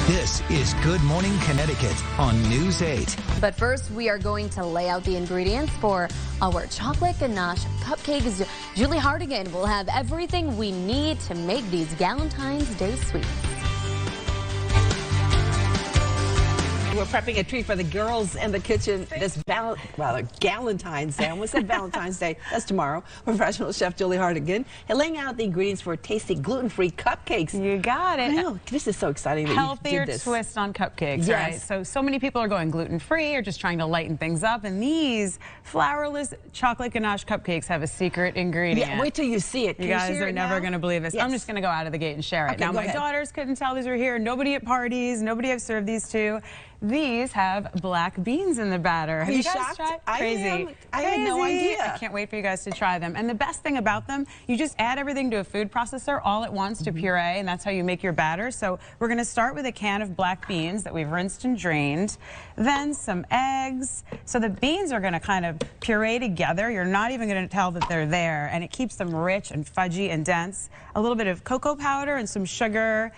This is Good Morning Connecticut on News 8. But first, we are going to lay out the ingredients for our chocolate ganache cupcakes. Julie Hardigan will have everything we need to make these Galentine's Day sweets. We're prepping a treat for the girls in the kitchen this Galentine's Day. I almost said Valentine's Day. That's tomorrow. Professional chef Julie Hardigan laying out the ingredients for tasty gluten-free cupcakes. You got it. I know. This is so exciting that Healthier you did this. twist on cupcakes, yes. right? So many people are going gluten-free or just trying to lighten things up. And these flourless chocolate ganache cupcakes have a secret ingredient. Yeah, wait till you see it. You guys are never going to believe this. Yes. I'm just going to go out of the gate and share it. Okay, now, my ahead. daughters couldn't tell these were here. Nobody at parties. Nobody I've served these to. These have black beans in the batter. Have you guys shocked? tried? I had no idea. I can't wait for you guys to try them. And the best thing about them, you just add everything to a food processor all at once to puree, and that's how you make your batter. So we're going to start with a can of black beans that we've rinsed and drained, then some eggs. So the beans are going to kind of puree together. You're not even going to tell that they're there, and it keeps them rich and fudgy and dense. A little bit of cocoa powder and some sugar,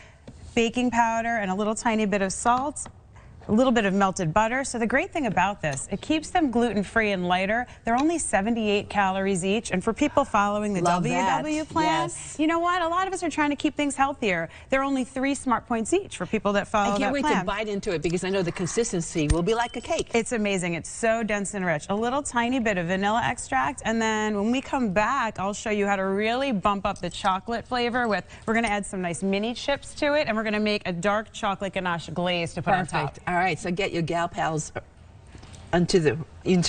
baking powder, and a little tiny bit of salt. A little bit of melted butter. So the great thing about this, it keeps them gluten-free and lighter. They're only 78 calories each. And for people following the WW plan, you know what? A lot of us are trying to keep things healthier. They're only 3 smart points each for people that follow that plan. I can't wait to bite into it because I know the consistency will be like a cake. It's amazing. It's so dense and rich. A little tiny bit of vanilla extract. And then when we come back, I'll show you how to really bump up the chocolate flavor with, we're going to add some nice mini chips to it. And we're going to make a dark chocolate ganache glaze to put on top. All right, so get your gal pals into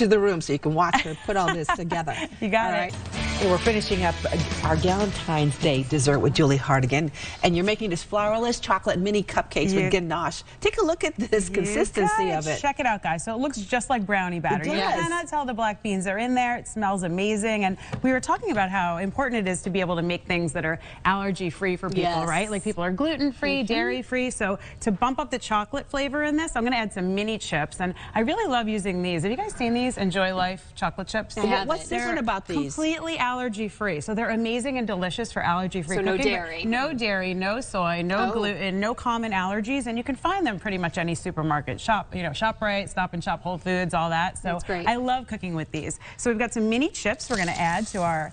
the room so you can watch her put all this together. You got it. And we're finishing up our Galentine's Day dessert with Julie Hardigan, and you're making this flourless chocolate mini cupcakes with ganache. Take a look at this consistency of it. Check it out, guys. So it looks just like brownie batter. You cannot tell the black beans are in there. It smells amazing. And we were talking about how important it is to be able to make things that are allergy-free for people, right? Like people are gluten-free, dairy-free. So to bump up the chocolate flavor in this, I'm going to add some mini chips. And I really love using these. Have you guys seen these Enjoy Life chocolate chips? What's different about these? Completely allergy-free. So they're amazing and delicious for allergy-free cooking. No dairy. No dairy, no soy, no gluten, no common allergies, and you can find them pretty much any supermarket. ShopRite, Stop and Shop, Whole Foods, all that. So I love cooking with these. So we've got some mini chips we're going to add to our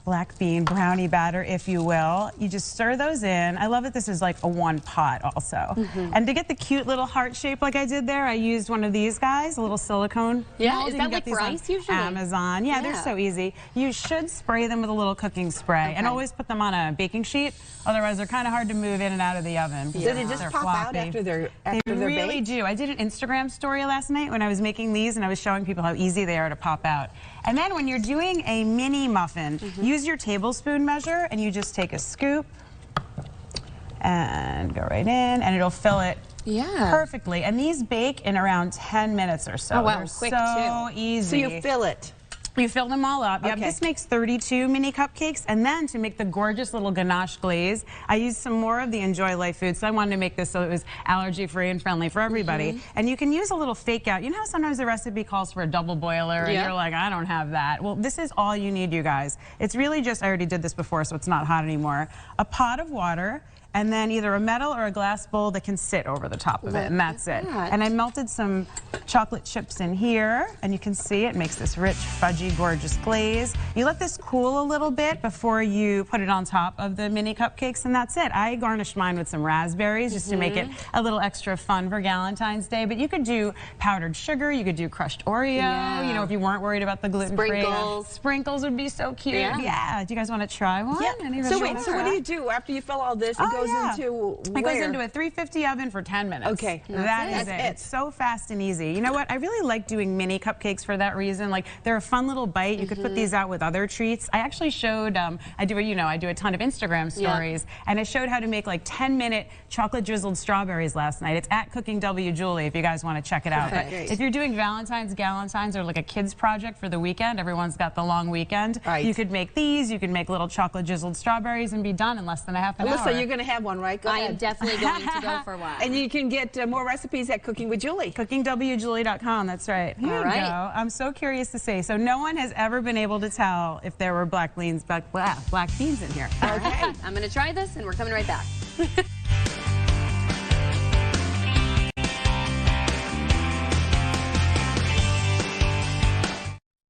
black bean brownie batter, if you will. You just stir those in. I love that this is like a one pot also. And to get the cute little heart shape like I did there, I used one of these guys, a little silicone mold. Is that like rice usually? Amazon. Yeah, they're so easy. You should spray them with a little cooking spray and always put them on a baking sheet. Otherwise, they're kind of hard to move in and out of the oven. Do they just pop out after they're baked? They really do. I did an Instagram story last night when I was making these, and I was showing people how easy they are to pop out. And then when you're doing a mini muffin, use your tablespoon measure, and you just take a scoop and go right in, and it'll fill it perfectly. And these bake in around 10 minutes or so. Oh, wow. They're Quick, so easy. So you fill it. You fill them all up. Yep, this makes 32 mini cupcakes. And then to make the gorgeous little ganache glaze, I used some more of the Enjoy Life food. So I wanted to make this so it was allergy-free and friendly for everybody. And you can use a little fake out. You know how sometimes the recipe calls for a double boiler and you're like, I don't have that. Well, this is all you need, you guys. It's really just, I already did this before, so it's not hot anymore. A pot of water, and then either a metal or a glass bowl that can sit over the top of it, and that's it. And I melted some chocolate chips in here, and you can see it makes this rich, fudgy, gorgeous glaze. You let this cool a little bit before you put it on top of the mini cupcakes, and that's it. I garnished mine with some raspberries just to make it a little extra fun for Galentine's Day, but you could do powdered sugar, you could do crushed Oreo, you know, if you weren't worried about the gluten-free. Sprinkles would be so cute. Yeah. Do you guys want to try one? So wait, so what do you do after you fill all this? It goes into a 350 oven for 10 minutes. Okay. That's it. It's so fast and easy. You know what? I really like doing mini cupcakes for that reason. Like, they're a fun little bite. You could put these out with other treats. I actually showed, I do a ton of Instagram stories, and I showed how to make like 10-minute chocolate drizzled strawberries last night. It's at Cooking W Julie if you guys want to check it out. But if you're doing Valentine's, Galentines, or like a kid's project for the weekend, everyone's got the long weekend. You could make these. You could make little chocolate drizzled strawberries and be done in less than a half an hour. Alyssa, you're going to have one, right? Go ahead. I am definitely going to go for one. And you can get more recipes at Cooking with Julie. CookingWJulie.com, that's right. Here you go. I'm so curious to say. So no one has ever been able to tell if there were black beans in here. Okay. I'm going to try this, and we're coming right back.